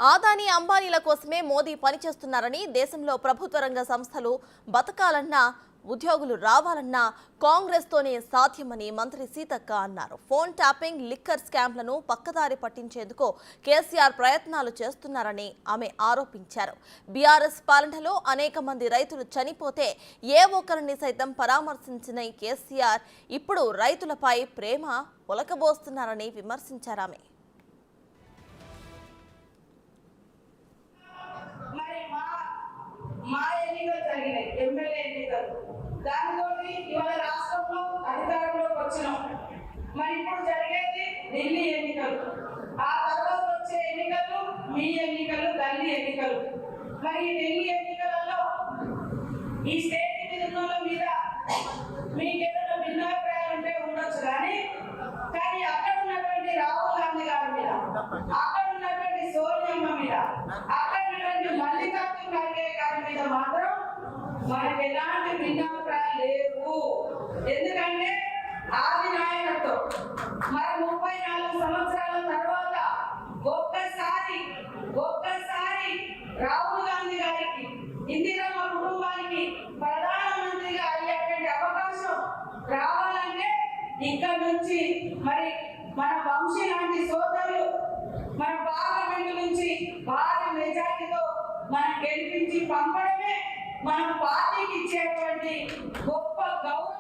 ఆదాని అంబానీల కోసమే మోదీ పనిచేస్తున్నారని, దేశంలో ప్రభుత్వ రంగ సంస్థలు బతకాలన్నా ఉద్యోగులు రావాలన్నా కాంగ్రెస్తోనే సాధ్యమని మంత్రి సీతక్క అన్నారు. ఫోన్ ట్యాపింగ్, లిక్కర్ స్కామ్లను పక్కదారి పట్టించేందుకు కేసీఆర్ ప్రయత్నాలు చేస్తున్నారని ఆమె ఆరోపించారు. బీఆర్ఎస్ పాలనలో అనేక మంది రైతులు చనిపోతే ఏ ఒక్కరిని సైతం పరామర్శించిన కేసీఆర్ ఇప్పుడు రైతులపై ప్రేమ ఒలకబోస్తున్నారని విమర్శించారామె. మా ఎన్నికలు జరిగినాయి, ఎమ్మెల్యే ఎన్నికలు. దానితో ఇవాళ రాష్ట్రంలో అధికారంలోకి వచ్చినాం. మరి ఇప్పుడు జరిగేది ఢిల్లీ ఎన్నికలు, ఆ తర్వాత వచ్చే ఎన్నికలు మీ ఎన్నికలు, ఢిల్లీ ఎన్నికలు. మరి ఈ ఢిల్లీ ఎన్నికలలో ఈ స్టేట్ మీద మీకు ఏదైనా భిన్నాభిప్రాయాలు ఉంటే ఉండొచ్చు, కానీ అక్కడ ఉన్నటువంటి రాహుల్ గాంధీ గారి మీద, అక్కడ ఉన్నటువంటి సోనియమ్మ మీద, అక్కడ ఉన్నటువంటి మల్లికార్జున ఖర్గే గారి మీద మాత్రం మనకి ఎలాంటి భిన్నాభిప్రాయాలు లేవు. ఎందుకంటే ఆది నాయకత్వం మరి 34 సంవత్సరాల తర్వాత ఒక్కసారి రాహుల్ గాంధీ గారికి, ఇందిరమ్మ కుటుంబానికి ప్రధానమంత్రిగా అయ్యేటువంటి అవకాశం రావాలంటే ఇక్కడ నుంచి మరి మన వంశీ లాంటి సోదరులు మన పార్లమెంట్ నుంచి భారీ మెజార్టీతో మనం గెలిపించి పంపడమే మన పార్టీకి ఇచ్చేటువంటి గొప్ప గౌరవం.